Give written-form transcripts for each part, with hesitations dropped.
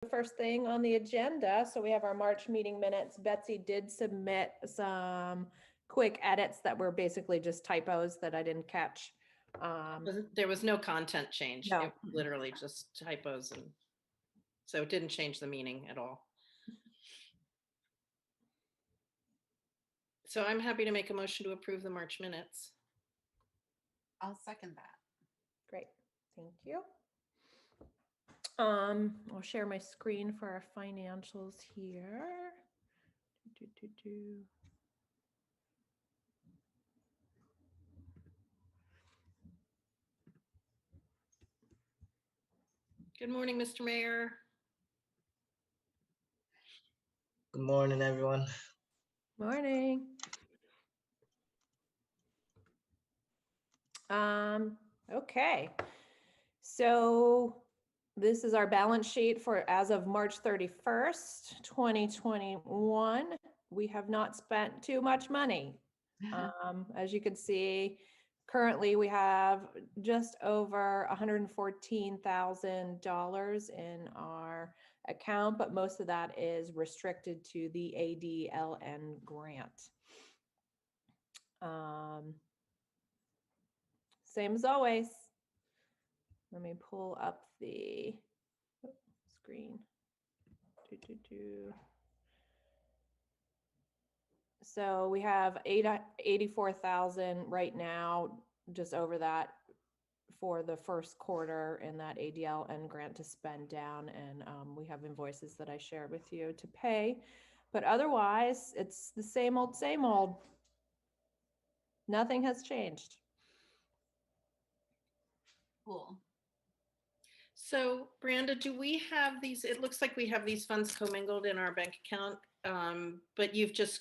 First thing on the agenda, so we have our March meeting minutes. Betsy did submit some quick edits that were basically just typos that I didn't catch. There was no content change. No. It was literally just typos, and so it didn't change the meaning at all. So I'm happy to make a motion to approve the March minutes. I'll second that. Great, thank you. I'll share my screen for our financials here. Good morning, Mr. Mayor. Good morning, everyone. Morning. Okay, so this is our balance sheet for as of March 31st, 2021. We have not spent too much money. As you can see, currently we have just over $114,000 in our account, but most of that is restricted to the ADLN grant. Same as always. Let me pull up the screen. So we have 84,000 right now, just over that for the first quarter in that ADLN grant to spend down. And we have invoices that I shared with you to pay. But otherwise, it's the same old, same old. Nothing has changed. Cool. So Branda, do we have these? It looks like we have these funds commingled in our bank account, but you've just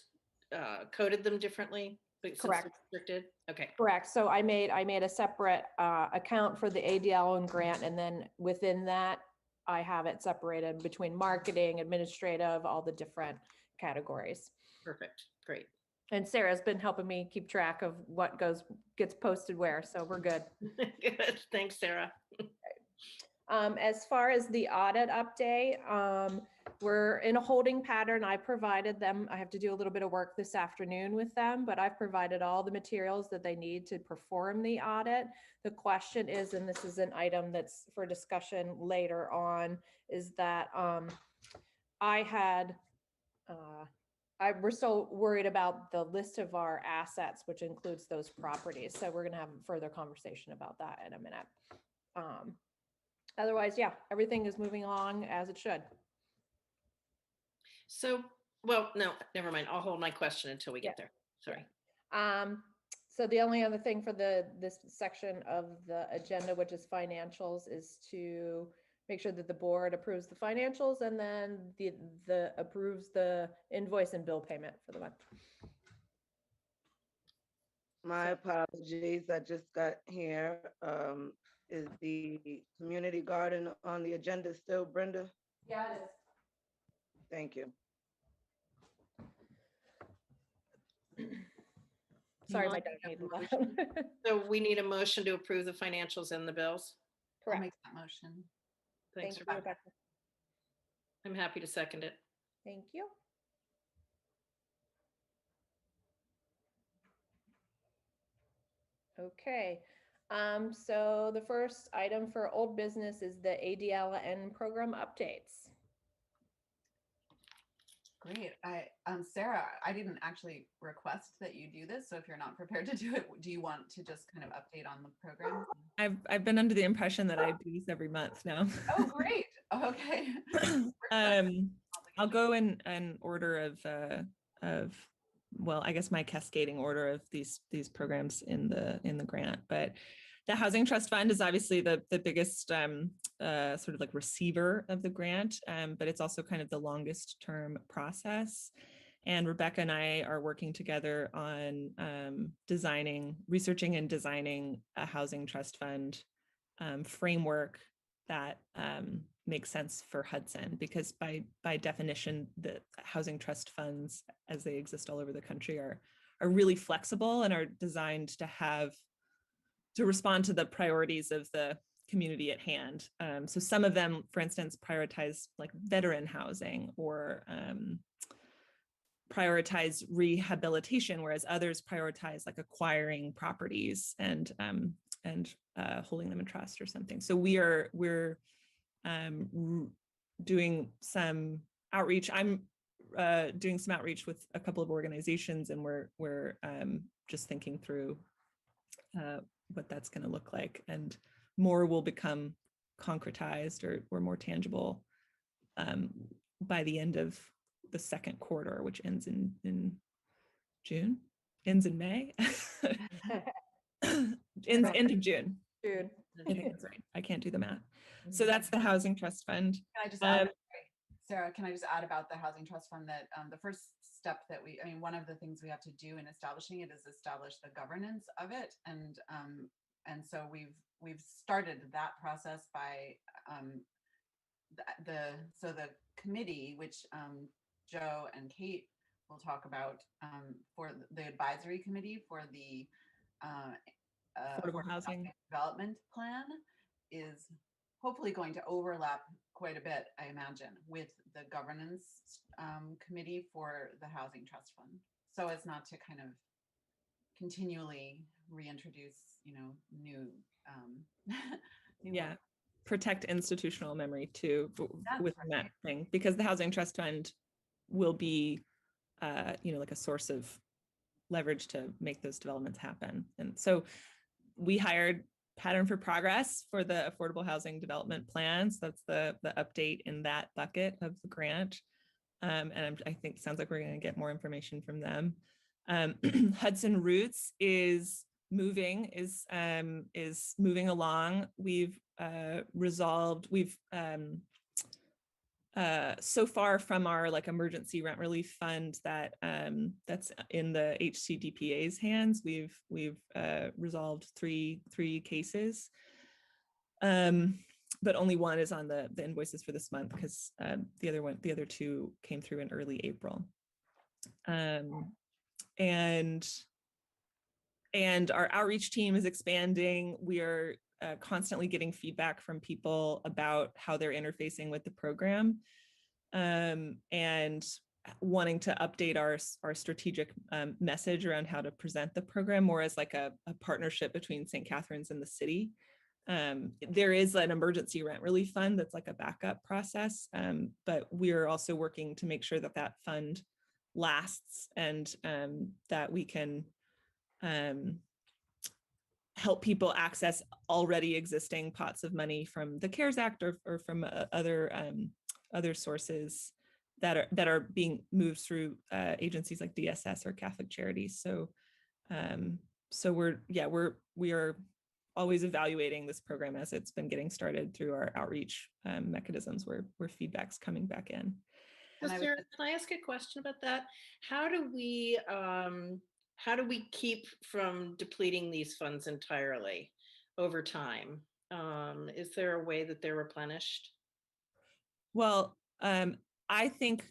coded them differently. Correct. Restricted. Okay. Correct. So I made a separate account for the ADL and grant, and then within that, I have it separated between marketing, administrative, all the different categories. Perfect. Great. And Sarah's been helping me keep track of what gets posted where, so we're good. Good. Thanks, Sarah. As far as the audit update, we're in a holding pattern. I provided them, I have to do a little bit of work this afternoon with them, but I've provided all the materials that they need to perform the audit. The question is, and this is an item that's for discussion later on, is that we're still worried about the list of our assets, which includes those properties. So we're going to have a further conversation about that in a minute. Otherwise, yeah, everything is moving along as it should. So, well, no, never mind. I'll hold my question until we get there. Sorry. So the only other thing for this section of the agenda, which is financials, is to make sure that the board approves the financials and then the approves the invoice and bill payment for the month. My apologies, I just got here. Is the community garden on the agenda still, Brenda? Yeah, it is. Thank you. Sorry, my dog made loud. So we need a motion to approve the financials and the bills. I'll Correct. make that motion. Thanks, Thank you, Rebecca. Rebecca. I'm happy to second it. Thank you. Okay, so the first item for old business is the ADLN program updates. Great. Sarah, I didn't actually request that you do this. So if you're not prepared to do it, do you want to just kind of update on the program? I've been under the impression that I do this every month now. Oh, great. Okay. I'll go in order of well, I guess my cascading order of these programs in the grant, but the Housing Trust Fund is obviously the biggest sort of like receiver of the grant, but it's also kind of the longest term process. And Rebecca and I are working together on researching and designing a Housing Trust Fund framework that makes sense for Hudson, because by definition, the housing trust funds as they exist all over the country are really flexible and are designed to respond to the priorities of the community at hand. So some of them, for instance, prioritize like veteran housing or prioritize rehabilitation, whereas others prioritize like acquiring properties and holding them in trust or something. So we're doing some outreach. I'm doing some outreach with a couple of organizations, and we're just thinking through what that's going to look like, and more will become concretized or more tangible by the end of the second quarter, which ends in June, ends in May, ends end of June. June. I think that's right. I can't do the math. So that's the Housing Trust Fund. Can I just add, Sarah, can I just add about the Housing Trust Fund that the first step that one of the things we have to do in establishing it is establish the governance of it. And so we've started that process by the committee, which Joe and Kate will talk about, for the advisory committee for the affordable housing development plan, is hopefully going to overlap quite a bit, I imagine, with the governance committee for the Housing Trust Fund. So as not to kind of continually reintroduce, new. Yeah, protect institutional memory too within right. that thing, because the Housing Trust Fund will be, like a source of leverage to make those developments happen. And so we hired Pattern for Progress for the affordable housing development plans. That's the update in that bucket of the grant. And I think it sounds like we're going to get more information from them. Hudson Roots is moving along. We've so far from our like emergency rent relief fund that's in the Hcdpa's hands, we've resolved three cases, but only one is on the invoices for this month, because the other two came through in early April. And our outreach team is expanding. We are constantly getting feedback from people about how they're interfacing with the program, and wanting to update our strategic message around how to present the program more as like a partnership between St. Catharines and the city. There is an emergency rent relief fund that's like a backup process, but we're also working to make sure that fund lasts, and that we can help people access already existing pots of money from the CARES Act or from other sources that are being moved through agencies like DSS or Catholic Charities. So we are always evaluating this program as it's been getting started through our outreach mechanisms where feedback's coming back in. So Sarah, can I ask a question about that? How do we keep from depleting these funds entirely over time? Is there a way that they're replenished? Well, I think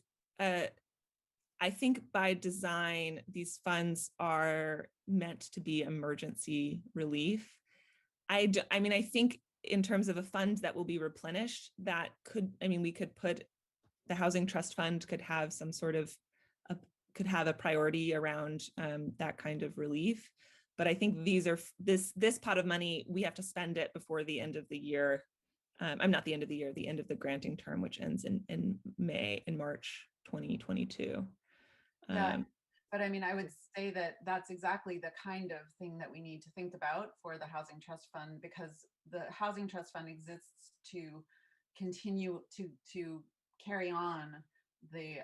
by design, these funds are meant to be emergency relief. I think in terms of a fund that will be replenished, we could put the Housing Trust Fund could have some sort of could have a priority around that kind of relief. But I think this pot of money, we have to spend it before the end of the year. Not the end of the year, the end of the granting term, which ends in March 2022. But I would say that that's exactly the kind of thing that we need to think about for the Housing Trust Fund, because the Housing Trust Fund exists to continue to carry on the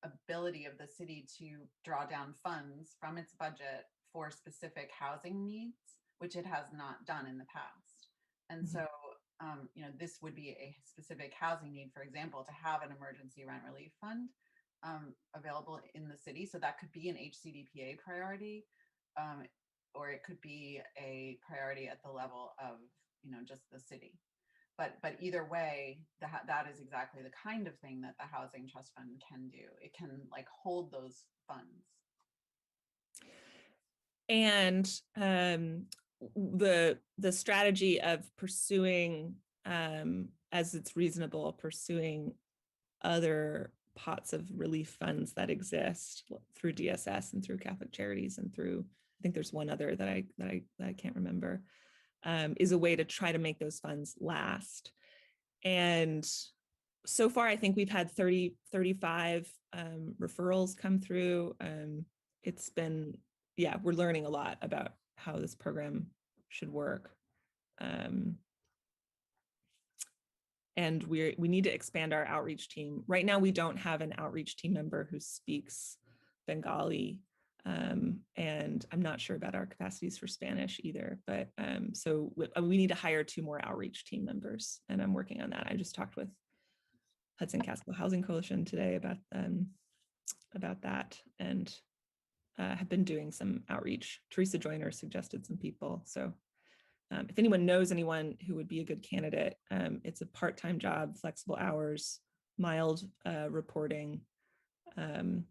ability of the city to draw down funds from its budget for specific housing needs, which it has not done in the past. And so, this would be a specific housing need, for example, to have an emergency rent relief fund available in the city. So that could be an Hcdpa priority, or it could be a priority at the level of, just the city. But either way, that is exactly the kind of thing that the Housing Trust Fund can do. It can hold those funds. And the strategy of pursuing, as it's reasonable, pursuing other pots of relief funds that exist through DSS and through Catholic Charities and through, I think there's one other that I can't remember, is a way to try to make those funds last. And so far, I think we've had 35 referrals come through. It's been, yeah, we're learning a lot about how this program should work. And we need to expand our outreach team. Right now, we don't have an outreach team member who speaks Bengali. And I'm not sure about our capacities for Spanish either, but so we need to hire 2 more outreach team members, and I'm working on that. I just talked with Hudson Castle Housing Coalition today about that, and have been doing some outreach. Teresa Joyner suggested some people. So if anyone knows anyone who would be a good candidate, it's a part-time job, flexible hours, mild reporting, to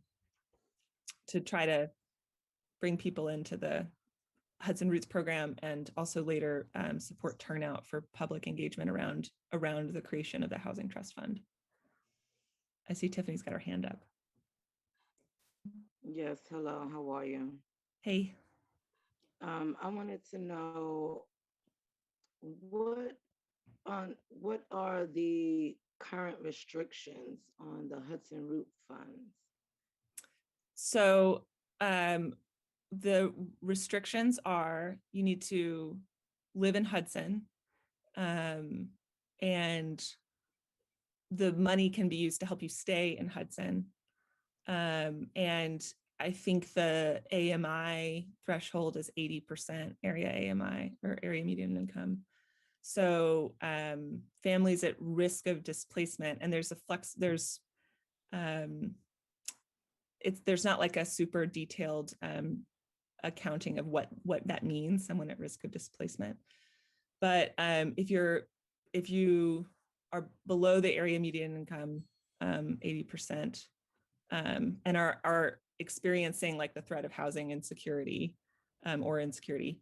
try to bring people into the Hudson Roots program, and also later support turnout for public engagement around the creation of the Housing Trust Fund. I see Tiffany's got her hand up. Yes, hello, how are you? Hey. I wanted to know what are the current restrictions on the Hudson Root funds? So the restrictions are you need to live in Hudson, and the money can be used to help you stay in Hudson. And I think the AMI threshold is 80% area AMI, or area median income. So families at risk of displacement, and there's not like a super detailed accounting of what that means, someone at risk of displacement. But if you are below the area median income, 80%, and are experiencing like the threat of housing insecurity or insecurity,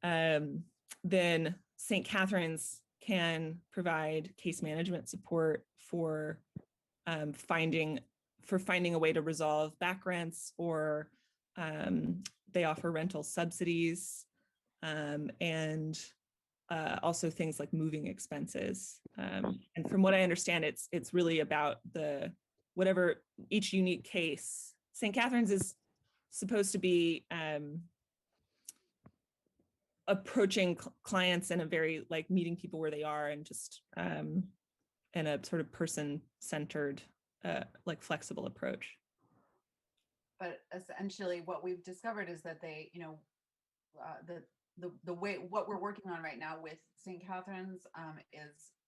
then St. Catherine's can provide case management support for finding a way to resolve back rents, or they offer rental subsidies, and also things like moving expenses. And from what I understand, it's really about whatever each unique case. St. Catherine's is supposed to be approaching clients in a very like meeting people where they are, and just in a sort of person-centered, like flexible approach. But essentially what we've discovered is that they, the way, what we're working on right now with St. Catherine's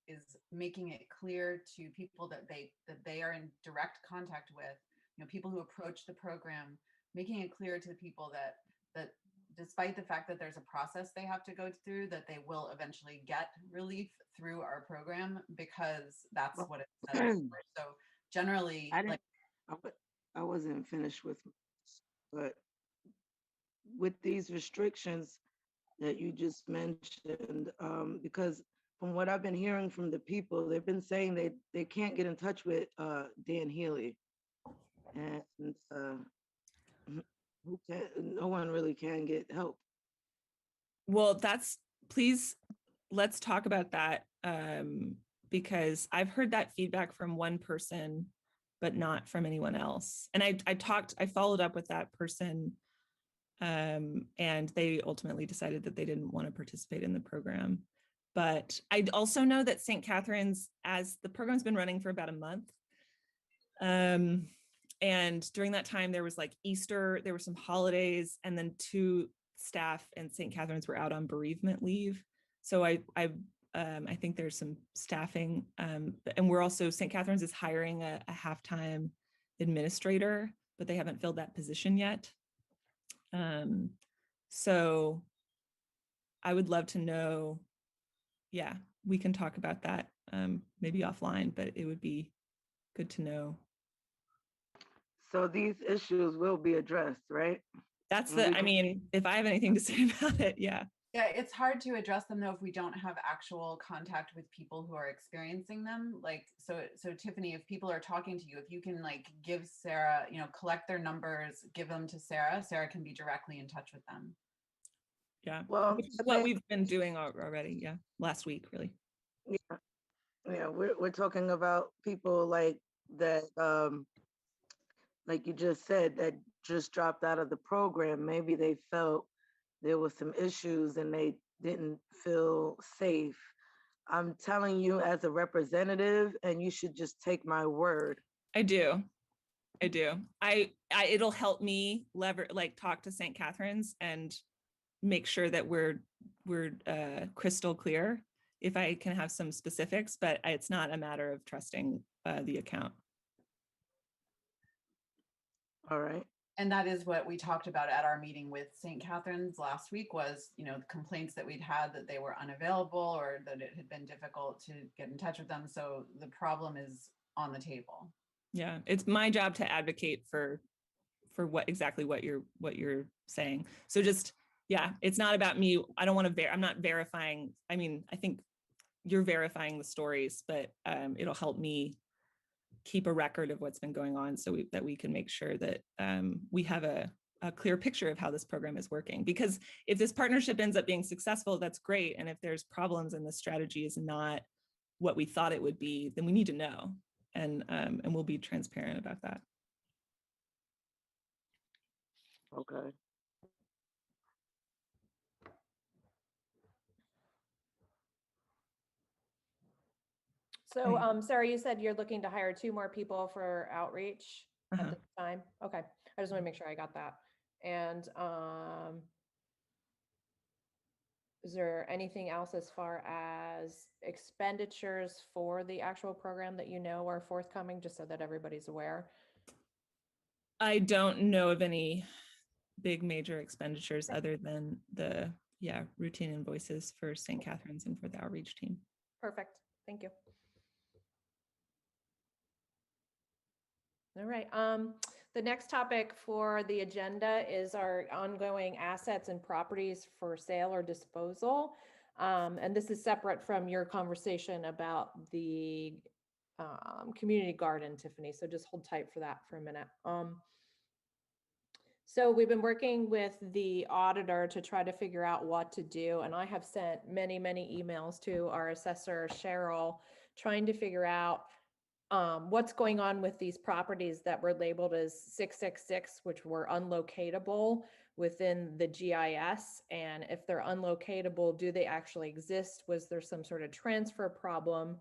is making it clear to people that they are in direct contact with, people who approach the program, making it clear to the people that despite the fact that there's a process they have to go through, that they will eventually get relief through our program, because that's what it's set up for. So generally, I wasn't finished with, but with these restrictions that you just mentioned, because from what I've been hearing from the people, they've been saying they can't get in touch with Dan Healy, and no one really can get help. Well, please, let's talk about that, because I've heard that feedback from one person, but not from anyone else. And I followed up with that person, and they ultimately decided that they didn't want to participate in the program. But I also know that St. Catherine's, as the program's been running for about a month, and during that time there was like Easter, there were some holidays, and then 2 staff and St. Catherine's were out on bereavement leave. So I think there's some staffing, and we're also, St. Catherine's is hiring a half-time administrator, but they haven't filled that position yet. So I would love to know, yeah, we can talk about that maybe offline, but it would be good to know. So these issues will be addressed, right? That's I mean, if I have anything to say about it, yeah. Yeah, it's hard to address them though if we don't have actual contact with people who are experiencing them. Like, so Tiffany, if people are talking to you, if you can like give Sarah, collect their numbers, give them to Sarah, Sarah can be directly in touch with them. Yeah. Well, Which is what we've been doing already. Yeah. Last week, really. yeah, yeah, we're talking about people like that, like you just said, that just dropped out of the program. Maybe they felt there was some issues and they didn't feel safe. I'm telling you as a representative, and you should just take my word. I do. I it'll help me talk to St. Catherine's and make sure that we're crystal clear if I can have some specifics, but it's not a matter of trusting the account. All right. And that is what we talked about at our meeting with St. Catherine's last week was, complaints that we'd had that they were unavailable or that it had been difficult to get in touch with them. So the problem is on the table. Yeah, it's my job to advocate for what you're saying. So just, yeah, it's not about me. I don't want to I'm not verifying. I mean, I think you're verifying the stories, but it'll help me keep a record of what's been going on so that we can make sure that we have a clear picture of how this program is working. Because if this partnership ends up being successful, that's great. And if there's problems and the strategy is not what we thought it would be, then we need to know. And we'll be transparent about that. Okay. So, Sarah, you said you're looking to hire 2 more people for outreach at this time? Okay, I just want to make sure I got that. And is there anything else as far as expenditures for the actual program that are forthcoming, just so that everybody's aware? I don't know of any big major expenditures other than the routine invoices for St. Catherine's and for the outreach team. Perfect. Thank you. All right. The next topic for the agenda is our ongoing assets and properties for sale or disposal. And this is separate from your conversation about the community garden, Tiffany. So just hold tight for that for a minute. So we've been working with the auditor to try to figure out what to do. And I have sent many, many emails to our assessor, Cheryl, trying to figure out what's going on with these properties that were labeled as 666, which were unlocatable within the GIS. And if they're unlocatable, do they actually exist? Was there some sort of transfer problem?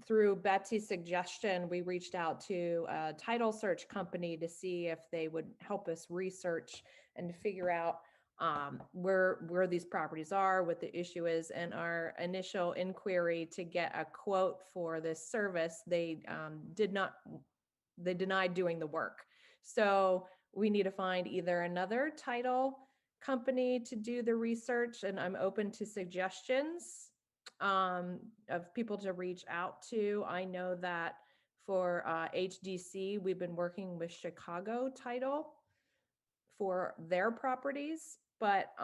Through Betsy's suggestion, we reached out to a title search company to see if they would help us research and figure out where these properties are, what the issue is. And our initial inquiry to get a quote for this service, they denied doing the work. So we need to find either another title company to do the research, and I'm open to suggestions of people to reach out to. I know that for HDC, we've been working with Chicago Title for their properties, but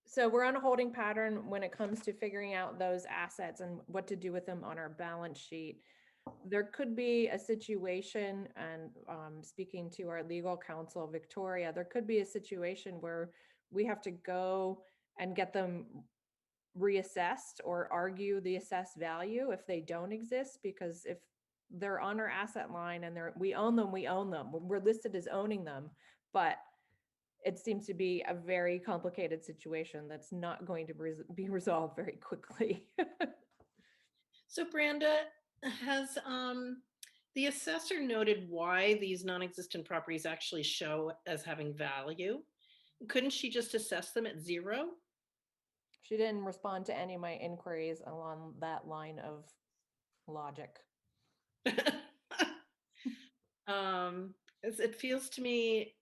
so we're on a holding pattern when it comes to figuring out those assets and what to do with them on our balance sheet. There could be a situation, and speaking to our legal counsel, Victoria, there could be a situation where we have to go and get them reassessed or argue the assessed value if they don't exist, because if they're on our asset line and we own them, we're listed as owning them, but it seems to be a very complicated situation that's not going to be resolved very quickly. So Branda, has the assessor noted why these non-existent properties actually show as having value? Couldn't she just assess them at 0? She didn't respond to any of my inquiries along that line of logic. It feels to me,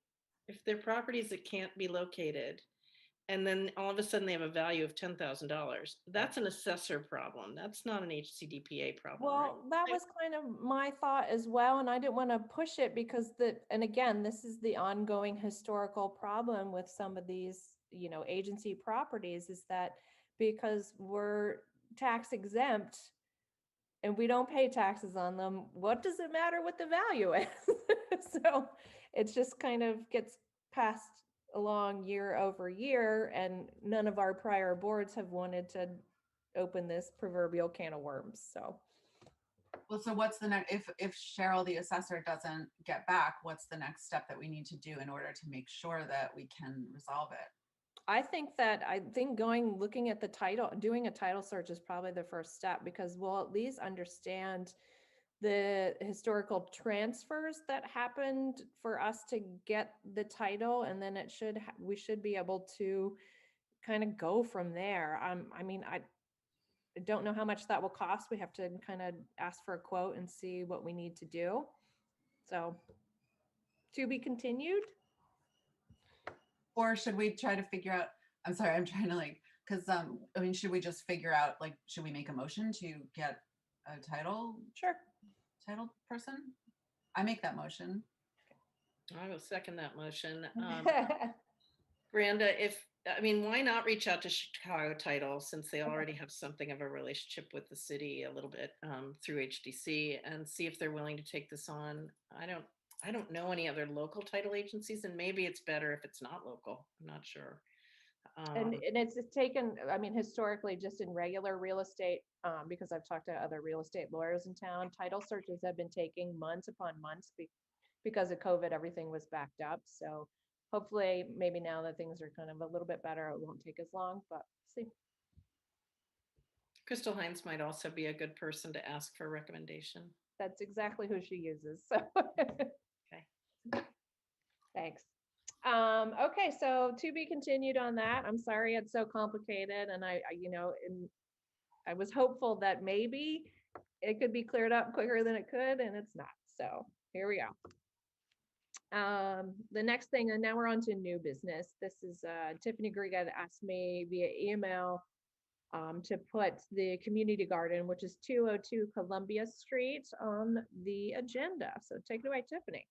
if they're properties that can't be located, and then all of a sudden they have a value of $10,000, that's an assessor problem. That's not an Hcdpa problem. Well, right? that was kind of my thought as well. And I didn't want to push it because and again, this is the ongoing historical problem with some of these, agency properties is that because we're tax exempt and we don't pay taxes on them, what does it matter what the value is? So it's just kind of gets passed along year over year, and none of our prior boards have wanted to open this proverbial can of worms. So Well, so what's the next, if Cheryl, the assessor, doesn't get back, what's the next step that we need to do in order to make sure that we can resolve it? I think looking at the title, doing a title search is probably the first step, because we'll at least understand the historical transfers that happened for us to get the title, and then we should be able to kind of go from there. I mean, I don't know how much that will cost. We have to kind of ask for a quote and see what we need to do. So to be continued. Or should we try to figure out, I'm sorry, I'm trying to because I mean, should we just figure out, should we make a motion to get a title person? I make that motion. I will second that motion. Brenda, why not reach out to Chicago Title, since they already have something of a relationship with the city a little bit through HDC, and see if they're willing to take this on. I don't know any other local title agencies, and maybe it's better if it's not local. I'm not sure. And it's taken, I mean, historically, just in regular real estate, because I've talked to other real estate lawyers in town, title searches have been taking months upon months because of COVID, everything was backed up. So hopefully, maybe now that things are kind of a little bit better, it won't take as long, but see. Crystal Hines might also be a good person to ask for a recommendation. That's exactly who she uses. So. Okay. Thanks. Okay, so to be continued on that. I'm sorry it's so complicated, and I was hopeful that maybe it could be cleared up quicker than it could, and it's not. So here we go. The next thing, and now we're on to new business. This is Tiffany Griga asked me via email to put the community garden, which is 202 Columbia Street, on the agenda. So take it away, Tiffany.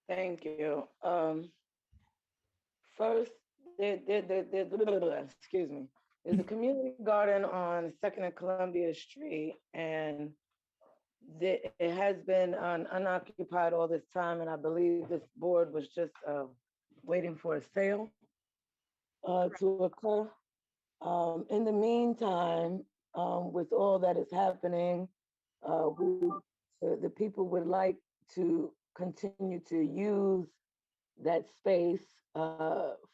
Thank you. First, excuse me, there's a community garden on 2nd and Columbia Street, and it has been unoccupied all this time, and I believe this board was just waiting for a sale to occur. In the meantime, with all that is happening, the people would like to continue to use that space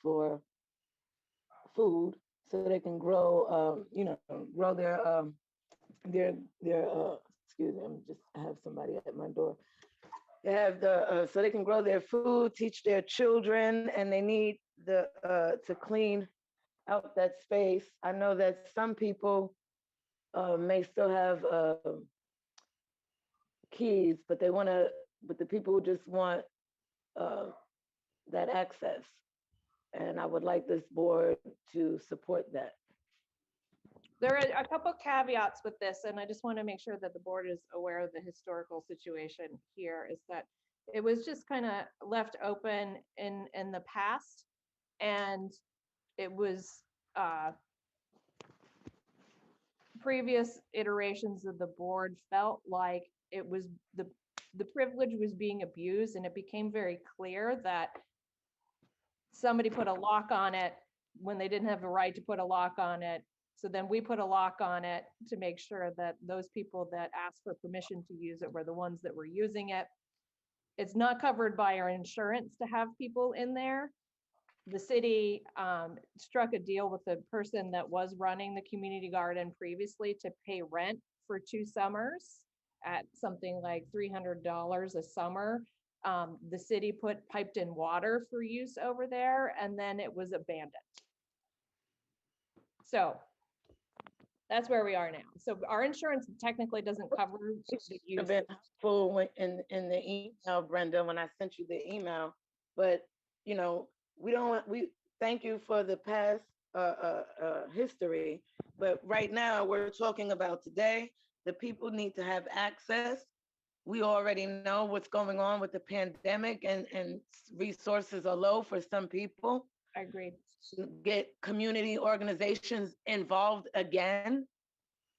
for food, so they can grow, grow their excuse me, I have somebody at my door. They have so they can grow their food, teach their children, and they need to clean out that space. I know that some people may still have keys, but the people just want that access. And I would like this board to support that. There are a couple caveats with this, and I just want to make sure that the board is aware of the historical situation here, is that it was just kind of left open in the past, and it was previous iterations of the board felt like it was the privilege was being abused, and it became very clear that somebody put a lock on it when they didn't have a right to put a lock on it. So then we put a lock on it to make sure that those people that asked for permission to use it were the ones that were using it. It's not covered by our insurance to have people in there. The city struck a deal with the person that was running the community garden previously to pay rent for 2 summers at something like $300 a summer. The city piped in water for use over there, and then it was abandoned. So that's where we are now. So our insurance technically doesn't cover the use. I've been full in the email, Brenda, when I sent you the email, but we thank you for the past history, but right now we're talking about today. The people need to have access we already know what's going on with the pandemic and resources are low for some people. I agree. Get community organizations involved again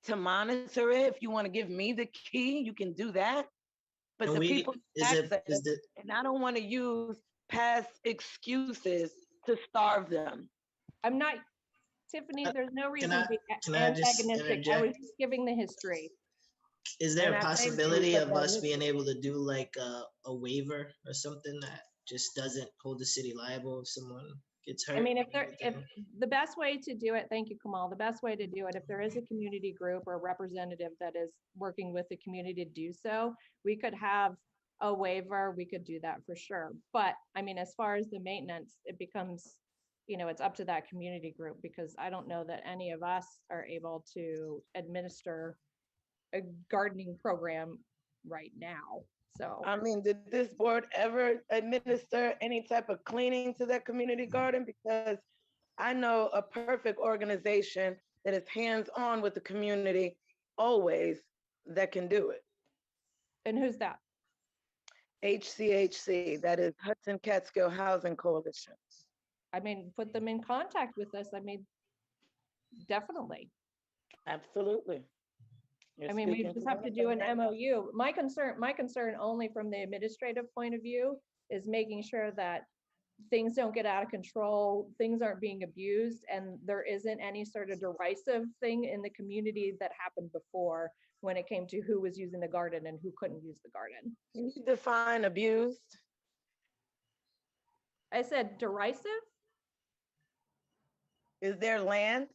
to monitor it. If you want to give me the key, you can do that. But And the we, people is it, access, is the, and I don't want to use past excuses to starve them. I'm not, Tiffany, there's no reason I- to be can I just antagonistic. I was interject? just giving the history. Is there And a I thank you possibility for of that us being history. able to do like a waiver or something that just doesn't hold the city liable if someone gets hurt? I mean, if and there, if everything? the best way to do it, thank you, Kamal, the best way to do it, if there is a community group or a representative that is working with the community to do so, we could have a waiver, we could do that for sure. But I mean, as far as the maintenance, it becomes, you know, it's up to that community group, because I don't know that any of us are able to administer a gardening program right now. So, I mean, did this board ever administer any type of cleaning to that community garden? Because I know a perfect organization that is hands-on with the community always that can do it. and who's that? HCHC, that is Hudson Catskill Housing Coalition. I mean, put them in contact with us. I mean, definitely. Absolutely. You're I mean, we speaking just to have one to of do them an now. MOU. My concern only from the administrative point of view is making sure that things don't get out of control, things aren't being abused, and there isn't any sort of derisive thing in the community that happened before when it came to who was using the garden and who couldn't use the garden. Can you define abused? I said derisive? Is there land?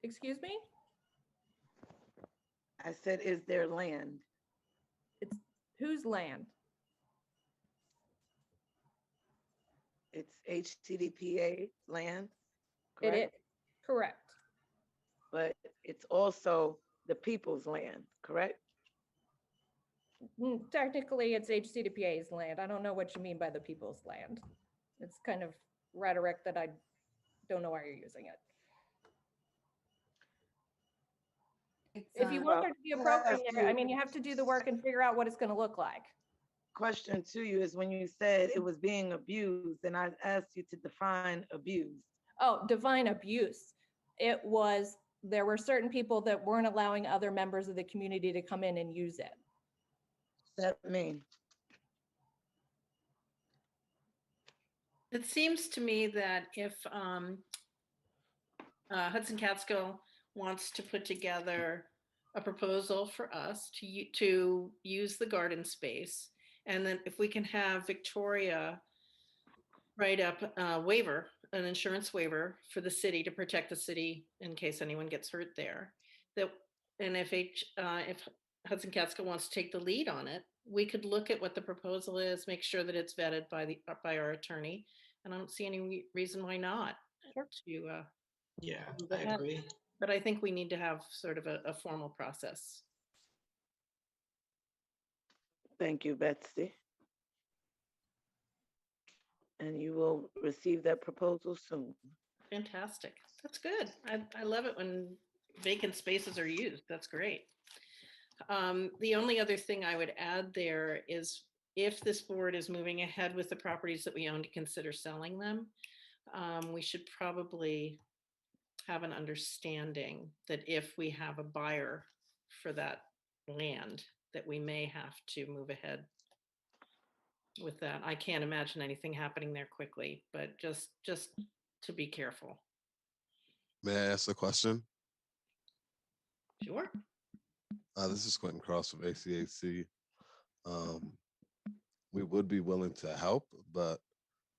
Excuse me? I said, is there land? It's whose land? It's HCDPA land, It correct? is, correct. But it's also the people's land, correct? Technically, it's HCDPA's land. I don't know what you mean by the people's land. It's kind of rhetoric that I don't know why you're using it. It's, If you want Well, there to be a I program asked there, I you- mean, you have to do the work and figure out what it's gonna look like. Question to you is when you said it was being abused, and I asked you to define abused. Oh, divine abuse. It was, there were certain people that weren't allowing other members of the community to come in and use it. That mean, It seems to me that if Hudson Catskill wants to put together a proposal for us to use the garden space, and then if we can have Victoria write up a waiver, an insurance waiver for the city to protect the city in case anyone gets hurt there. That, and if Hudson Catskill wants to take the lead on it, we could look at what the proposal is, make sure that it's vetted by our attorney, and I don't see any reason why not. Sure. Yeah, But I that- agree. But I think we need to have sort of a formal process. thank you, Betsy. And you will receive that proposal soon. Fantastic. That's good. I love it when vacant spaces are used. That's great. The only other thing I would add there is if this board is moving ahead with the properties that we own to consider selling them, we should probably have an understanding that if we have a buyer for that land, that we may have to move ahead with that. I can't imagine anything happening there quickly, but just to be careful. May I ask a question? Sure. This is Quentin Cross from ACHC. We would be willing to help, but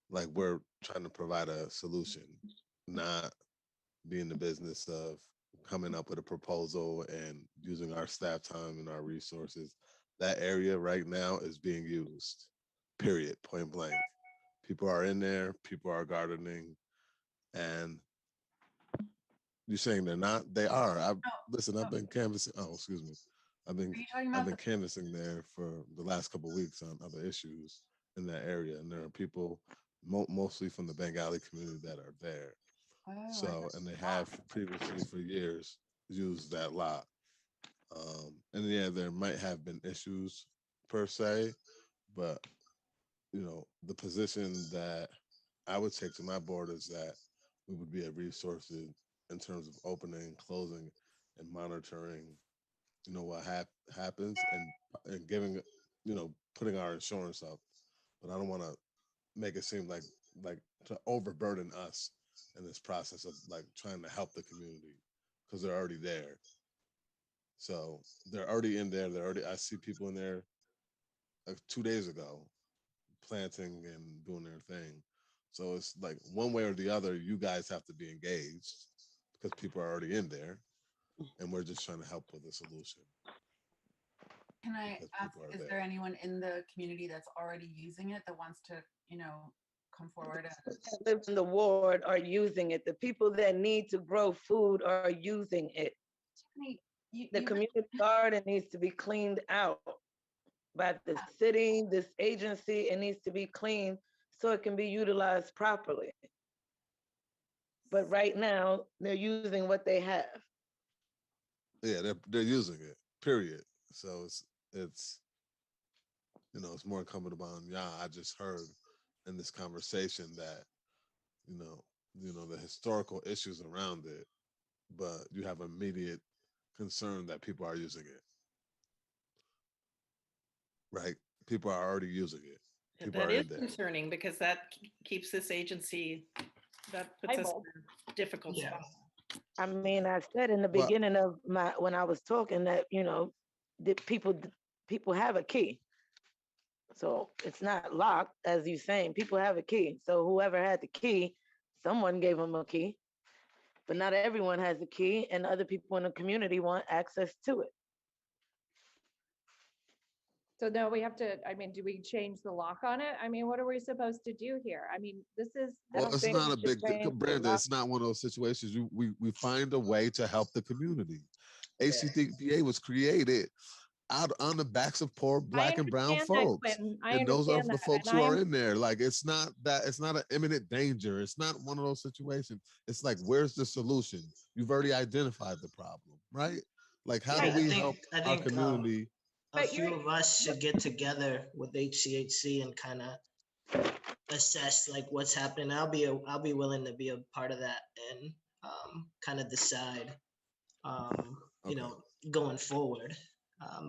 like we're trying to provide a solution, not be in the business of coming up with a proposal and using our staff time and our resources. That area right now is being used, period, point blank. People are in there, people are gardening, and you're saying they're not? They are. Listen, I've been canvassing. Oh, excuse me. I've Are you talking been about canvassing there for the last couple of weeks on other issues in that area, and there are people mostly from the Bengali community that are there. Oh, I So, thought- and they have previously for years used that lot. And yeah, there might have been issues per se, but you know, the position that I would take to my board is that we would be a resource in terms of opening, closing, and monitoring, you know, what happens and giving, you know, putting our insurance up. But I don't want to make it seem like to overburden us in this process of like trying to help the community because they're already there. So they're already in there. They're already. I see people in there like 2 days ago planting and doing their thing. So it's like one way or the other, you guys have to be engaged because people are already in there, and we're just trying to help with a solution. Can I because ask, people are is there. there anyone in the community that's already using it that wants to, come forward? That live in the ward are using it. The people that need to grow food are using it. Tiffany, The community garden needs to be cleaned out by the city, this agency. It needs to be cleaned so it can be utilized properly. But right now, they're using what they have. Yeah, they're using it. Period. So it's you know, it's more incumbent upon y'all. I just heard in this conversation that you know the historical issues around it, but you have immediate concern that people are using it. Right? People are already using it. People That are is in there. concerning because that keeps this agency, that puts us Eyeball. in a difficult Yeah. spot. I mean, I said in the Well- beginning of when I was talking that, that people have a key. So it's not locked, as you saying. People have a key. So whoever had the key, someone gave them a key. But not everyone has a key, and other people in the community want access to it. So now we have to, I mean, do we change the lock on it? I mean, what are we supposed to do here? I mean, this is. I Well, don't it's think not we a should big change the Brandon. lock. It's not one of those situations. We find a way to help the community. Hcdpa was created out on the backs of poor Black and brown understand that, folks, Quentin. I and those are understand the that, folks and who I are am- in there. Like it's not an imminent danger. It's not one of those situations. It's like, where's the solution? You've already identified the problem, right? Like, how do Right. we help I our think community? a But few of us should get together with HCHC and kind of assess like what's happening. I'll be willing to be a part of that and kind of decide, you Okay. know, going forward.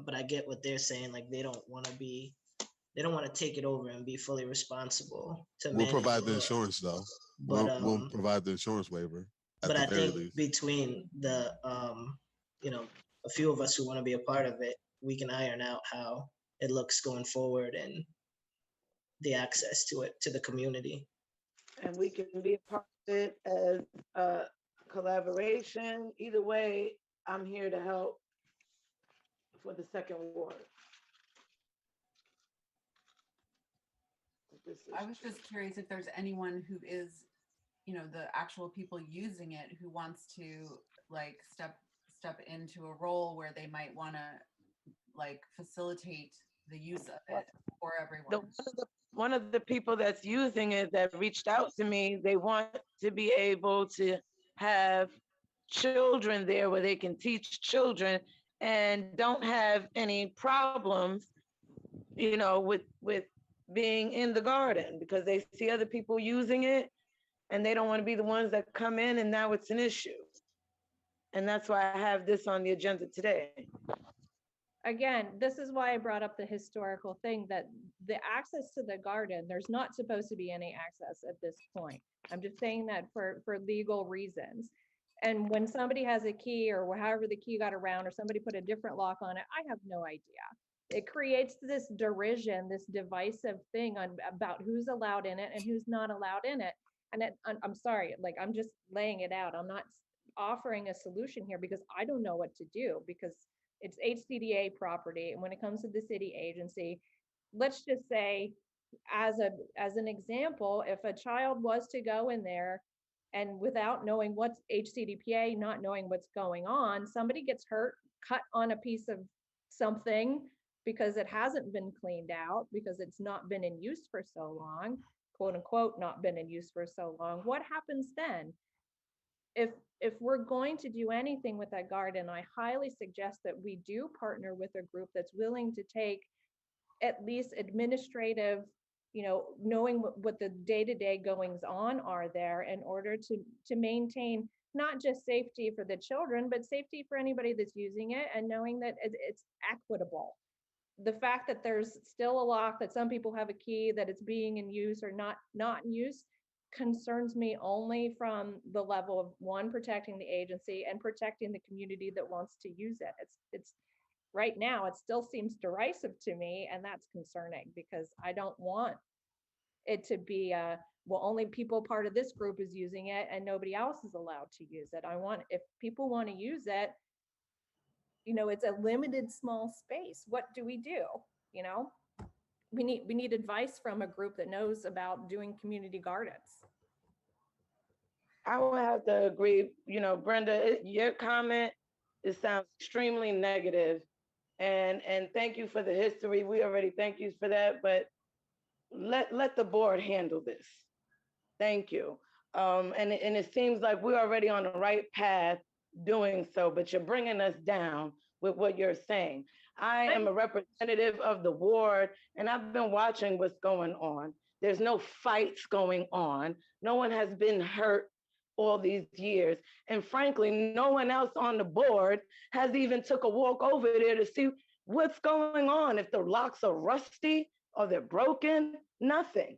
But I get what they're saying. Like they don't want to take it over and be fully responsible to We'll manage provide the it. insurance though. But We'll provide the insurance waiver at but the I very think least. between the you know, a few of us who want to be a part of it, we can iron out how it looks going forward and the access to it to the community. And we can be a part of it as a collaboration. Either way, I'm here to help for the second ward. This is I was true. just curious if there's anyone who is, the actual people using it who wants to like step into a role where they might want to like facilitate the use of it for everyone. One of the people that's using it that reached out to me, they want to be able to have children there where they can teach children and don't have any problems, with being in the garden because they see other people using it and they don't want to be the ones that come in and now it's an issue. And that's why I have this on the agenda today. Again, this is why I brought up the historical thing that the access to the garden, there's not supposed to be any access at this point. I'm just saying that for legal reasons. And when somebody has a key or however the key got around or somebody put a different lock on it, I have no idea. It creates this derision, this divisive thing about who's allowed in it and who's not allowed in it. And I'm sorry, like I'm just laying it out. I'm not offering a solution here because I don't know what to do because it's HCDA property. And when it comes to the city agency, let's just say, as an example, if a child was to go in there and without knowing what's Hcdpa, not knowing what's going on, somebody gets hurt, cut on a piece of something because it hasn't been cleaned out, because it's not been in use for so long, quote unquote, not been in use for so long, what happens then? if we're going to do anything with that garden, I highly suggest that we do partner with a group that's willing to take at least administrative, knowing what the day-to-day goings on are there in order to maintain not just safety for the children, but safety for anybody that's using it, and knowing that it's equitable. The fact that there's still a lock, that some people have a key, that it's being in use or not in use, concerns me only from the level of, one, protecting the agency and protecting the community that wants to use it. It's right now, it still seems derisive to me, and that's concerning because I don't want it to be well, only people part of this group is using it and nobody else is allowed to use it. I want, if people want to use it, it's a limited small space. What do? We need advice from a group that knows about doing community gardens. I would have to agree, Brenda, your comment, it sounds extremely negative. And thank you for the history. We already thank you for that, but let the board handle this. Thank you. And it seems like we're already on the right path doing so, but you're bringing us down with what you're saying. I am a representative of the ward, and I've been watching what's going on. There's no fights going on. No one has been hurt all these years. And frankly, no one else on the board has even took a walk over there to see what's going on. If the locks are rusty or they're broken, nothing.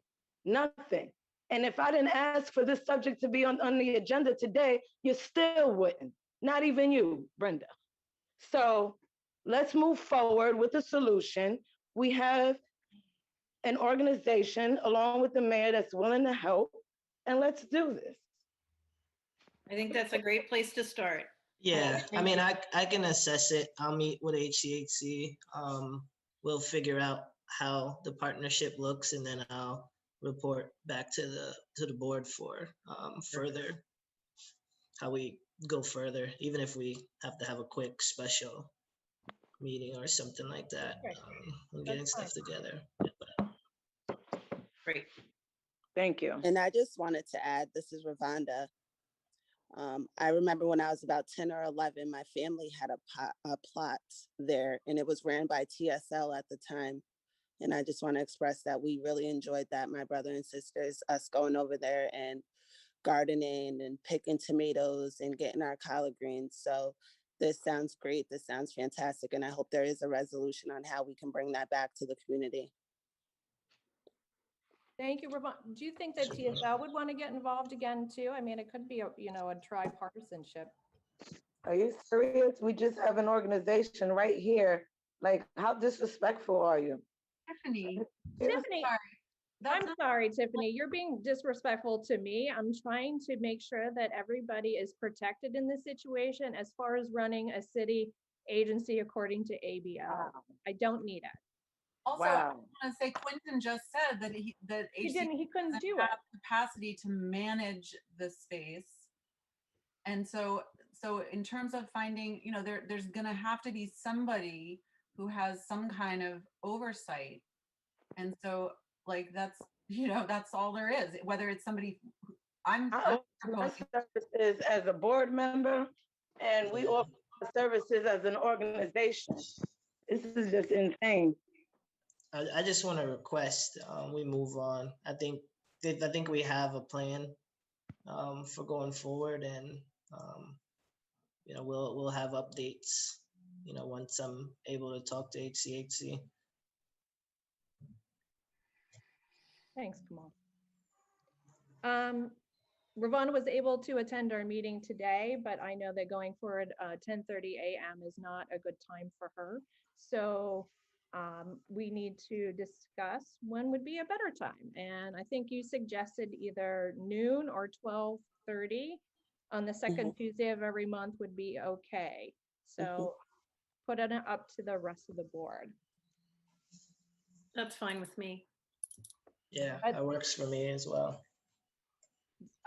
And if I didn't ask for this subject to be on the agenda today, you still wouldn't. Not even you, Brenda. So let's move forward with a solution. We have an organization along with the mayor that's willing to help, and let's do this. I think that's a great place to start. Yeah, I mean, I can assess it. I'll meet with HCHC. We'll figure out how the partnership looks, and then I'll report back to the board for further, how we go further, even if we have to have a quick special meeting or something like that. Okay. And getting stuff together. Great. Thank you. And I just wanted to add, this is Ravonda. I remember when I was about 10 or 11, my family had a plot there, and it was ran by TSL at the time. And I just want to express that we really enjoyed that, my brother and sisters, us going over there and gardening and picking tomatoes and getting our collard greens. So this sounds great. This sounds fantastic. And I hope there is a resolution on how we can bring that back to the community. Thank you, Ravon. Do you think that TSL would want to get involved again too? I mean, it could be a tripartisanship. Are you serious? We just have an organization right here. Like, how disrespectful are you? Tiffany, Tiffany, sorry. I'm sorry, Tiffany, you're being disrespectful to me. I'm trying to make sure that everybody is protected in this situation as far as running a city agency according to ABL. I don't need it. Also, I want to say Quentin just said that he couldn't do have it. capacity to manage the space. And so in terms of finding, there's gonna have to be somebody who has some kind of oversight. And so like, that's all there is, whether it's somebody I'm my services as a board member, and we offer services as an organization. This is just insane. I just want to request we move on. I think we have a plan for going forward, and we'll have updates once I'm able to talk to HCHC. Thanks, Kamal. Ravon was able to attend our meeting today, but I know that going forward, 10:30 a.m. is not a good time for her. So we need to discuss when would be a better time. And I think you suggested either noon or 12:30 on the second Tuesday of every month would be okay. So put it up to the rest of the board. That's fine with me. Yeah, that works for me as well.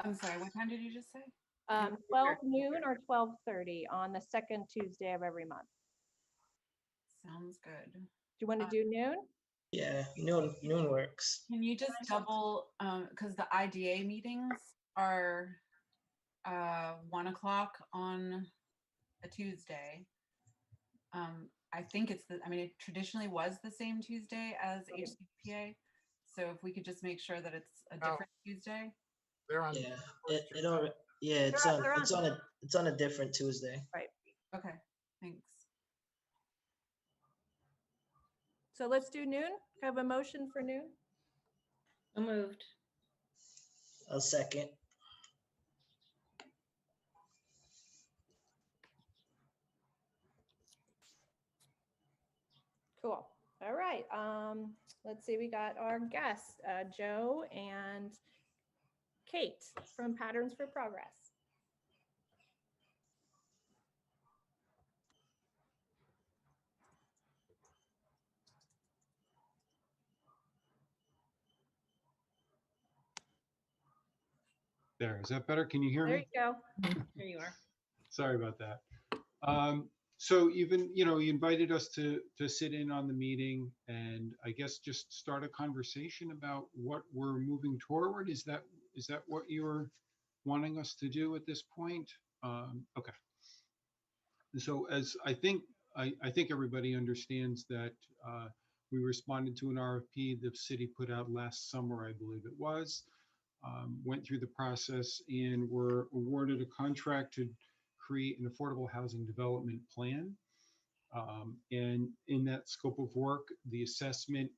I'm sorry, what time did you just say? 12 noon or 12:30 on the second Tuesday of every month. Sounds good. Do you want to do noon? Yeah, noon works. Can you just double, because the IDA meetings are 1 o'clock on a Tuesday. I think I mean, it traditionally was the same Tuesday as HCDPA. So if we could just make sure that it's a different Tuesday. They're on. Yeah, it already, yeah, it's on a different Tuesday. Right. Okay, thanks. So let's do noon. Can I have a motion for noon? So moved. I'll second. Cool. All right. Let's see. We got our guests, Joe and Kate from Patterns for Progress. There, is that better? Can you hear There me? you go. Here you are. Sorry about that. So even, you invited us to sit in on the meeting and I guess just start a conversation about what we're moving toward. Is that what you're wanting us to do at this point? Okay. So as I think everybody understands that we responded to an RFP the city put out last summer, I believe it was. Went through the process and were awarded a contract to create an affordable housing development plan. And in that scope of work, the assessment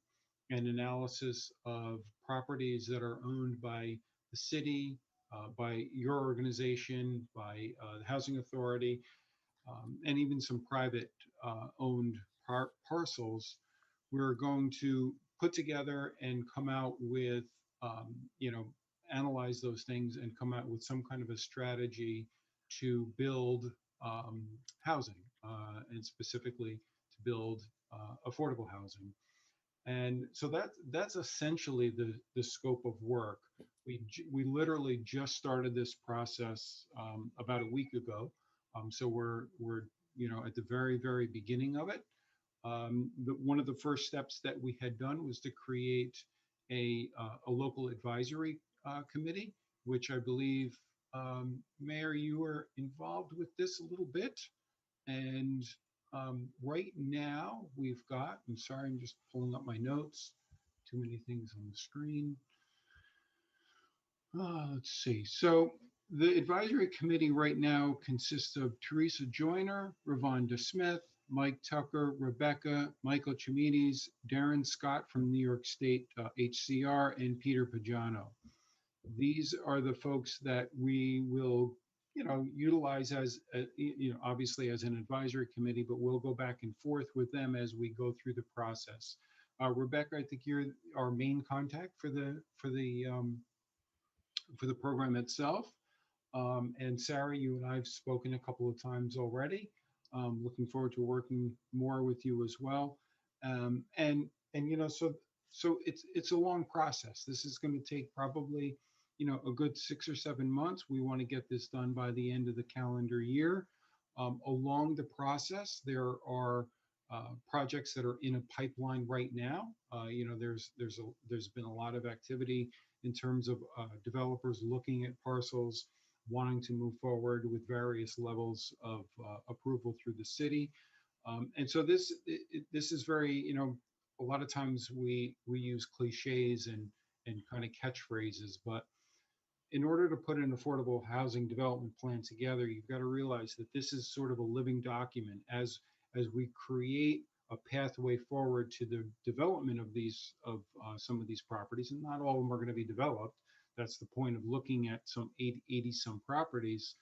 and analysis of properties that are owned by the city, by your organization, by the Housing Authority, and even some private owned parcels, we're going to put together and come out with, analyze those things and come out with some kind of a strategy to build housing, and specifically to build affordable housing. And so that's essentially the scope of work. We literally just started this process about a week ago. So we're at the very, very beginning of it. One of the first steps that we had done was to create a local advisory committee, which I believe, Mayor, you were involved with this a little bit. And right now we've got, I'm sorry, I'm just pulling up my notes, too many things on the screen. Let's see. So the advisory committee right now consists of Teresa Joyner, Ravonda Smith, Mike Tucker, Rebecca, Michael Chimides, Darren Scott from New York State HCR, and Peter Pagano. These are the folks that we will, utilize as, obviously as an advisory committee, but we'll go back and forth with them as we go through the process. Rebecca, I think you're our main contact for the program itself. And Sarah, you and I have spoken a couple of times already. Looking forward to working more with you as well. So it's a long process. This is going to take probably, a good 6 or 7 months. We want to get this done by the end of the calendar year. Along the process, there are projects that are in a pipeline right now. There's been a lot of activity in terms of developers looking at parcels, wanting to move forward with various levels of approval through the city. And so this is very, a lot of times we use cliches and kind of catchphrases, but in order to put an affordable housing development plan together, you've got to realize that this is sort of a living document as we create a pathway forward to the development of some of these properties, and not all of them are going to be developed. That's the point of looking at some 80 some properties.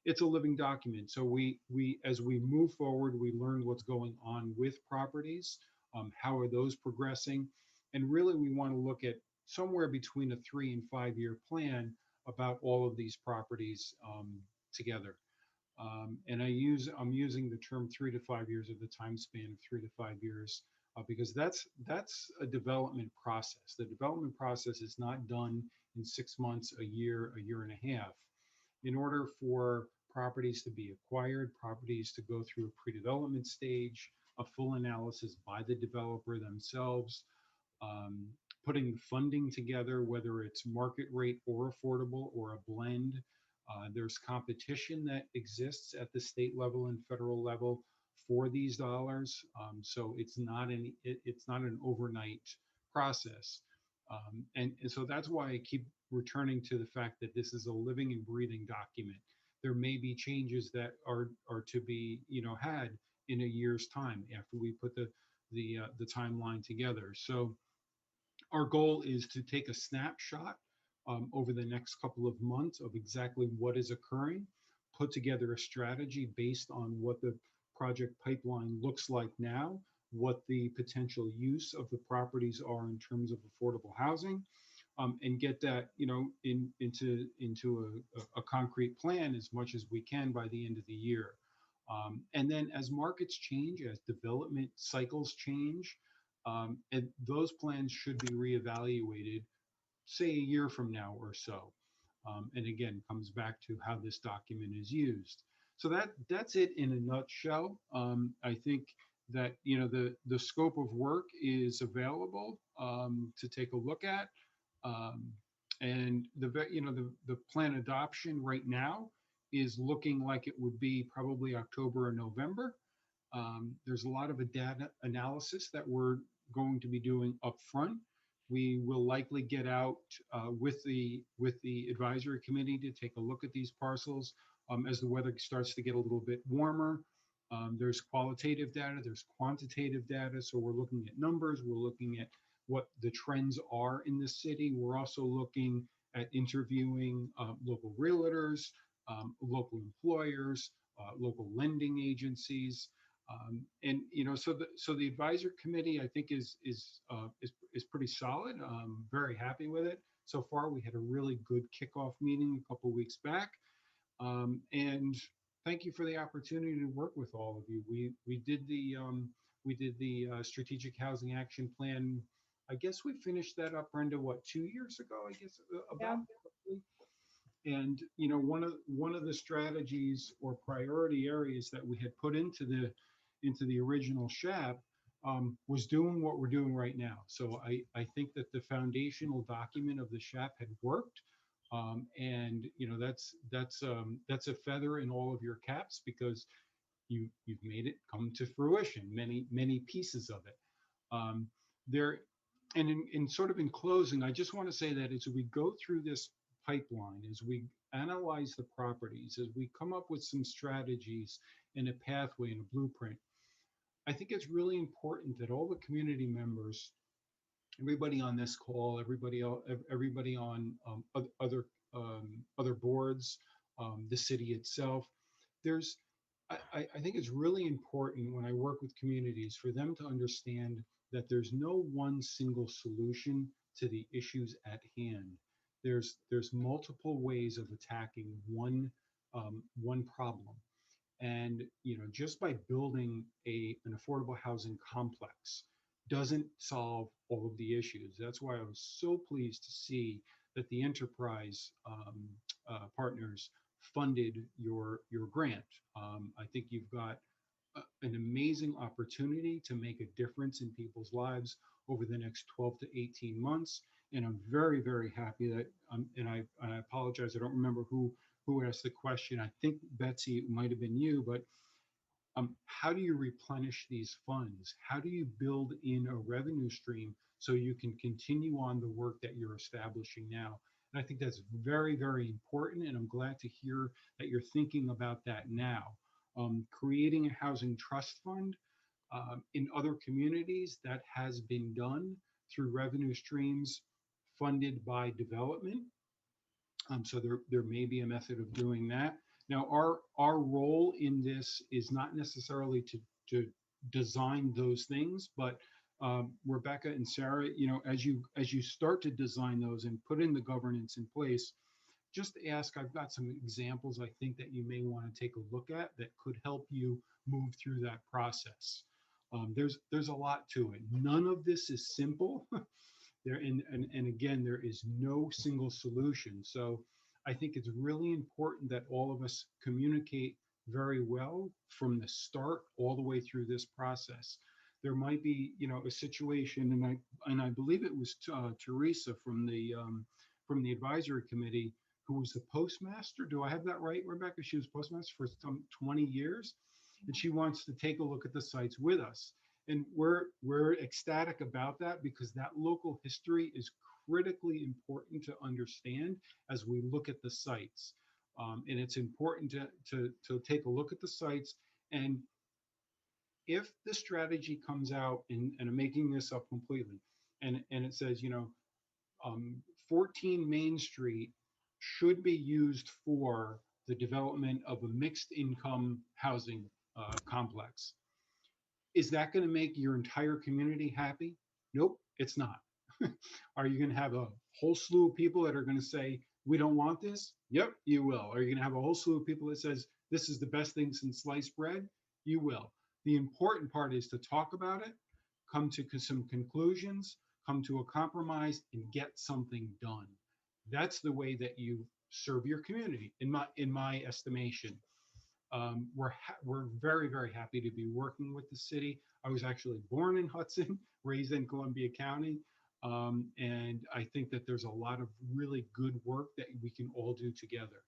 It's a living document. So we as we move forward, we learn what's going on with properties, how are those progressing, and really we want to look at somewhere between a 3 and 5 year plan about all of these properties together. And I'm using the term 3 to 5 years of the time span of 3 to 5 years because that's a development process. The development process is not done in 6 months, a year and a half. In order for properties to be acquired, properties to go through a pre-development stage, a full analysis by the developer themselves, putting funding together, whether it's market rate or affordable or a blend, There's competition that exists at the state level and federal level for these dollars. So it's not an overnight process. And so that's why I keep returning to the fact that this is a living and breathing document. There may be changes that are to be, had in a year's time after we put the timeline together. So our goal is to take a snapshot over the next couple of months of exactly what is occurring, put together a strategy based on what the project pipeline looks like now, what the potential use of the properties are in terms of affordable housing, and get that into a concrete plan as much as we can by the end of the year. And then as markets change, as development cycles change, and those plans should be reevaluated, say a year from now or so. And again, comes back to how this document is used. So that's it in a nutshell. I think that the scope of work is available to take a look at, and the plan adoption right now is looking like it would be probably October or November. There's a lot of a data analysis that we're going to be doing up front. We will likely get out with the advisory committee to take a look at these parcels as the weather starts to get a little bit warmer. There's qualitative data, there's quantitative data. So we're looking at numbers, we're looking at what the trends are in the city. We're also looking at interviewing local realtors, local employers, local lending agencies. So the advisory committee, I think, is pretty solid. I'm very happy with it so far. We had a really good kickoff meeting a couple of weeks back, and thank you for the opportunity to work with all of you. We did the strategic housing action plan. I guess we finished that up, Brenda, what, 2 years ago? I guess about. Yeah. And one of the strategies or priority areas that we had put into the original SHAP was doing what we're doing right now. So I think that the foundational document of the SHAP had worked, and that's a feather in all of your caps because you've made it come to fruition. Many pieces of it. And in sort of in closing, I just want to say that as we go through this pipeline, as we analyze the properties, as we come up with some strategies and a pathway and a blueprint, I think it's really important that all the community members, everybody on this call, everybody on other boards, the city itself, I think it's really important when I work with communities for them to understand that there's no one single solution to the issues at hand. There's multiple ways of attacking one problem. And just by building an affordable housing complex doesn't solve all of the issues. That's why I was so pleased to see that the enterprise partners funded your grant. I think you've got an amazing opportunity to make a difference in people's lives over the next 12 to 18 months. And I'm very, very happy that, and I apologize, I don't remember who asked the question. I think, Betsy, it might have been you, but how do you replenish these funds? How do you build in a revenue stream so you can continue on the work that you're establishing now? And I think that's very, very important. And I'm glad to hear that you're thinking about that now. Creating a housing trust fund in other communities, that has been done through revenue streams funded by development. So there may be a method of doing that. Now, our role in this is not necessarily to design those things, but Rebecca and Sarah, as you start to design those and put in the governance in place, just ask. I've got some examples I think that you may want to take a look at that could help you move through that process. There's a lot to it. None of this is simple. And again, there is no single solution. So I think it's really important that all of us communicate very well from the start all the way through this process. There might be, a situation, and I believe it was Teresa from the advisory committee who was the postmaster. Do I have that right, Rebecca? She was postmaster for some 20 years, and she wants to take a look at the sites with us. And we're ecstatic about that because that local history is critically important to understand as we look at the sites. And it's important to take a look at the sites. And if the strategy comes out, and I'm making this up completely, and it says, 14 Main Street should be used for the development of a mixed income housing complex. Is that going to make your entire community happy? Nope, it's not. Are you going to have a whole slew of people that are going to say, we don't want this? Yep, you will. Are you going to have a whole slew of people that says, this is the best thing since sliced bread? You will. The important part is to talk about it, come to some conclusions, come to a compromise, and get something done. That's the way that you serve your community, in my estimation. We're very, very happy to be working with the city. I was actually born in Hudson, raised in Columbia County. And I think that there's a lot of really good work that we can all do together.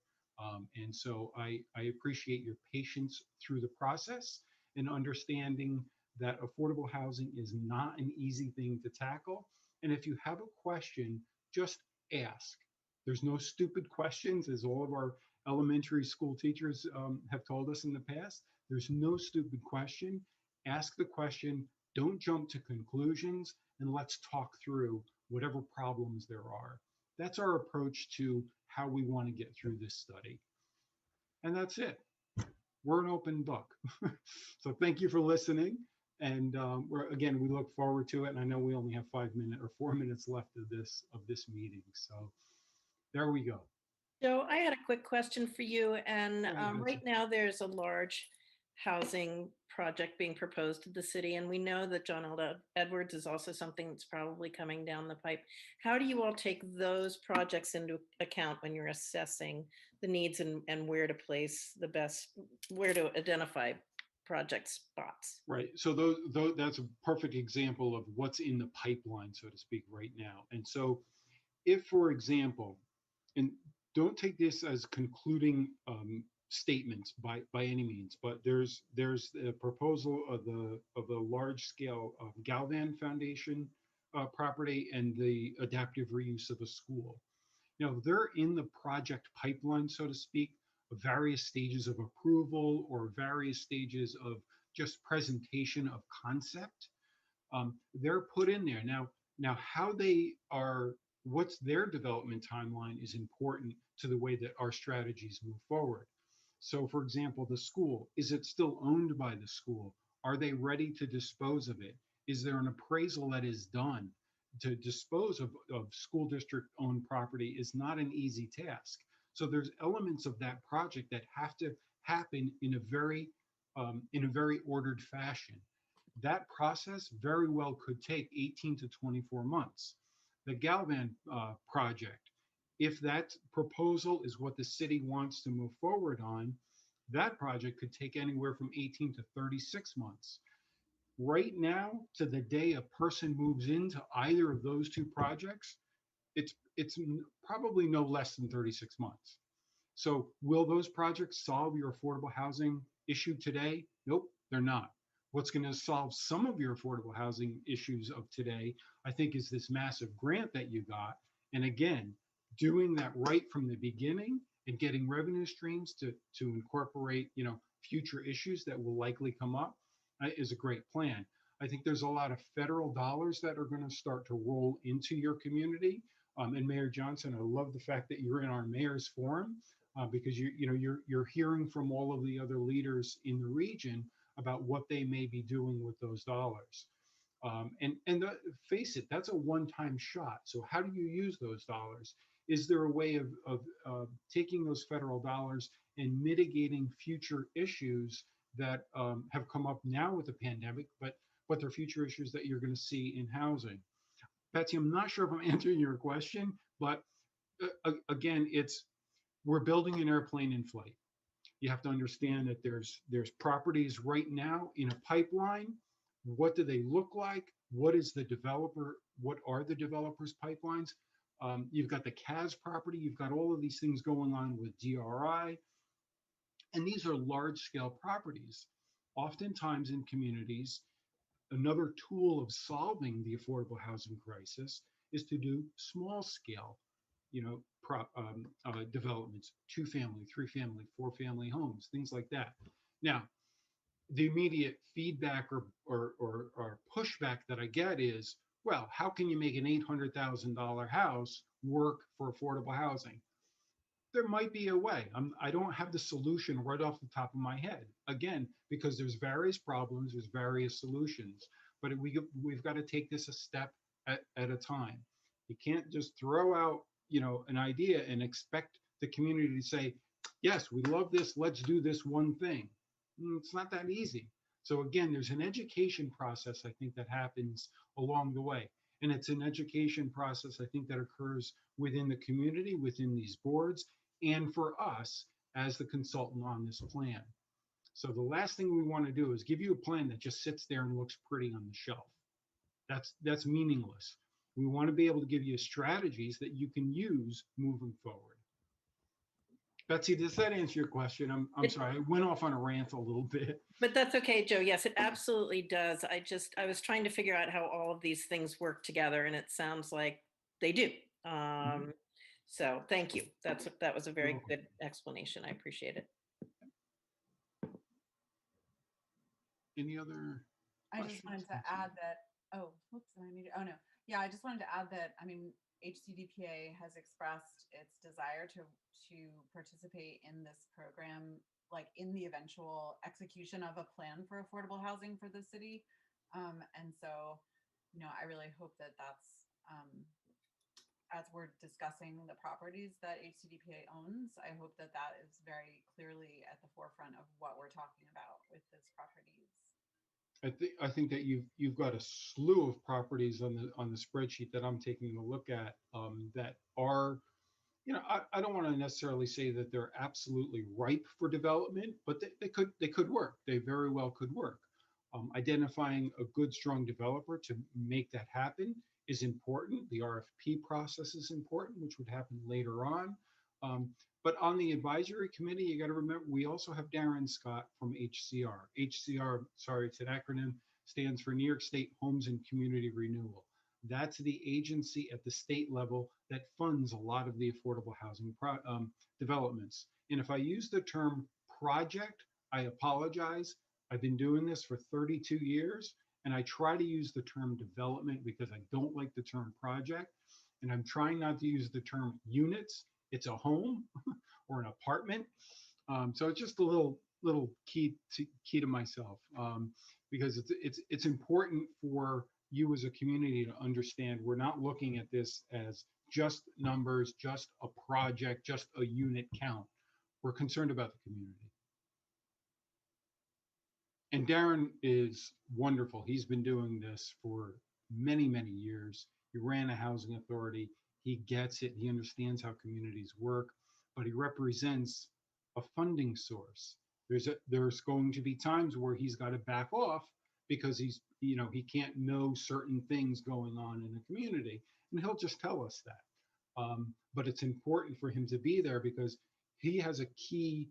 And so I appreciate your patience through the process and understanding that affordable housing is not an easy thing to tackle. And if you have a question, just ask. There's no stupid questions, as all of our elementary school teachers have told us in the past. There's no stupid question. Ask the question, don't jump to conclusions, and let's talk through whatever problems there are. That's our approach to how we want to get through this study. And that's it. We're an open book. So thank you for listening. And again, we look forward to it. And I know we only have 4 minutes left of this meeting. So there we go. So I had a quick question for you. And ahead, right now there's a large housing project being proposed to the city. And we know that John L. Edwards is also something that's probably coming down the pipe. How do you all take those projects into account when you're assessing the needs and where to place the best, where to identify project spots? Right. So that's a perfect example of what's in the pipeline, so to speak, right now. And so if, for example, and don't take this as concluding statements by any means, but there's a proposal of the large scale Galvan Foundation property and the adaptive reuse of a school. They're in the project pipeline, so to speak, of various stages of approval or various stages of just presentation of concept. They're put in there now. How they are, what's their development timeline is important to the way that our strategies move forward. So, for example, the school, is it still owned by the school? Are they ready to dispose of it? Is there an appraisal that is done? To dispose of school district owned property is not an easy task. So there's elements of that project that have to happen in a very ordered fashion. That process very well could take 18 to 24 months. The Galvan project, if that proposal is what the city wants to move forward on, that project could take anywhere from 18 to 36 months. Right now, to the day a person moves into either of those two projects, it's probably no less than 36 months. So will those projects solve your affordable housing issue today? Nope, they're not. What's going to solve some of your affordable housing issues of today, I think, is this massive grant that you got. And again, doing that right from the beginning and getting revenue streams to incorporate, future issues that will likely come up is a great plan. I think there's a lot of federal dollars that are going to start to roll into your community. And Mayor Johnson, I love the fact that you're in our mayor's forum because you're hearing from all of the other leaders in the region about what they may be doing with those dollars. Face it, that's a one-time shot. So how do you use those dollars? Is there a way of taking those federal dollars and mitigating future issues that have come up now with the pandemic, but they're future issues that you're going to see in housing? Betsy, I'm not sure if I'm answering your question, but again, we're building an airplane in flight. You have to understand that there's properties right now in a pipeline. What do they look like? What are the developers' pipelines? You've got the CAS property, you've got all of these things going on with DRI, and these are large scale properties. Oftentimes in communities, another tool of solving the affordable housing crisis is to do small scale, developments, 2-family, 3-family, 4-family homes, things like that. Now, the immediate feedback or pushback that I get is, well, how can you make an $800,000 house work for affordable housing? There might be a way. I don't have the solution right off the top of my head. Again, because there's various problems, there's various solutions, but we've got to take this a step at a time. You can't just throw out, an idea and expect the community to say, yes, we love this, let's do this one thing. It's not that easy. So again, there's an education process, I think, that happens along the way. And it's an education process, I think, that occurs within the community, within these boards, and for us as the consultant on this plan. So the last thing we want to do is give you a plan that just sits there and looks pretty on the shelf. That's meaningless. We want to be able to give you strategies that you can use moving forward. Betsy, does that answer your question? I'm sorry, I went off on a rant a little bit. But that's okay, Joe. Yes, it absolutely does. I was trying to figure out how all of these things work together, and it sounds like they do. So thank you. That was a very good explanation. I appreciate it. Any other I just wanted to add that, oh, whoops, I need, oh no. Yeah, I just wanted to add that, Hcdpa has expressed its desire to participate in this program, like in the eventual execution of a plan for affordable housing for the city. And so, I really hope that that's, as we're discussing the properties that Hcdpa owns, I hope that that is very clearly at the forefront of what we're talking about with those properties. I think that you've got a slew of properties on the spreadsheet that I'm taking a look at that are, I don't want to necessarily say that they're absolutely ripe for development, but they could work. They very well could work. Identifying a good, strong developer to make that happen is important. The RFP process is important, which would happen later on. But on the advisory committee, you got to remember, we also have Darren Scott from HCR. HCR, sorry, it's an acronym, stands for New York State Homes and Community Renewal. That's the agency at the state level that funds a lot of the affordable housing developments. And if I use the term project, I apologize. I've been doing this for 32 years, and I try to use the term development because I don't like the term project. And I'm trying not to use the term units. It's a home or an apartment. So it's just a little key to myself, because it's important for you as a community to understand we're not looking at this as just numbers, just a project, just a unit count. We're concerned about the community. And Darren is wonderful. He's been doing this for many, many years. He ran a housing authority. He gets it. He understands how communities work, but he represents a funding source. There's going to be times where he's got to back off because he can't know certain things going on in the community, and he'll just tell us that. But it's important for him to be there because he has a key.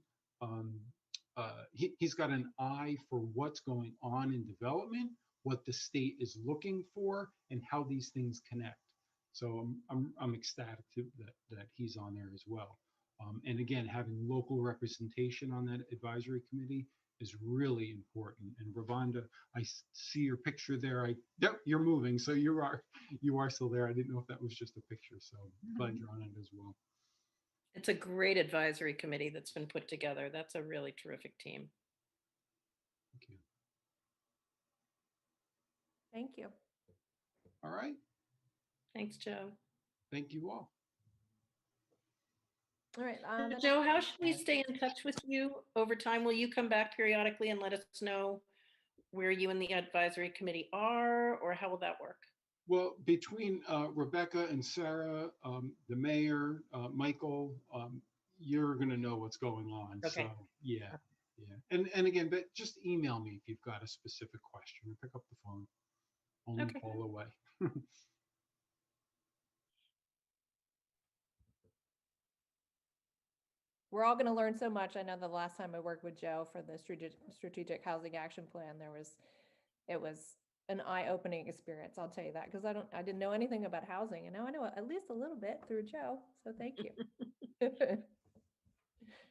He's got an eye for what's going on in development, what the state is looking for, and how these things connect. So I'm ecstatic that he's on there as well. And again, having local representation on that advisory committee is really important. And Ravonda, I see your picture there. Yep, you're moving, so you are still there. I didn't know if that was just a picture, so glad you're on it as well. It's a great advisory committee that's been put together. That's a really terrific team. Thank you. Thank you. All right. Thanks, Joe. Thank you all. All right. Joe, how should we stay in touch with you over time? Will you come back periodically and let us know where you and the advisory committee are, or how will that work? Well, between Rebecca and Sarah, the mayor, Michael, you're going to know what's going on. Okay. So yeah. And again, but just email me if you've got a specific question or pick up the phone. Only Okay. call away. we're all going to learn so much. I know the last time I worked with Joe for the strategic housing action plan, it was an eye-opening experience. I'll tell you that, because I didn't know anything about housing, and now I know at least a little bit through Joe. So thank you.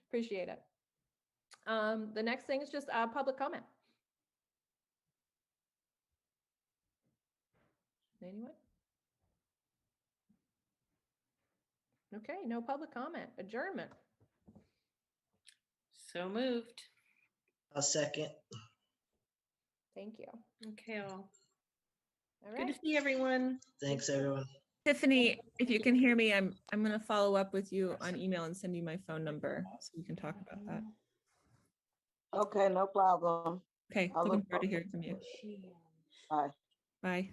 Appreciate it. The next thing is just public comment. Anyone? Okay, no public comment. Adjournment. So moved. I'll second. Thank you. Okay, all. All Good to right. see everyone. Thanks, everyone. Tiffany, if you can hear me, I'm going to follow up with you on email and send you my phone number so we can talk about that. Okay, no problem. Okay, I'll looking look forward to hearing from you. Bye. Bye.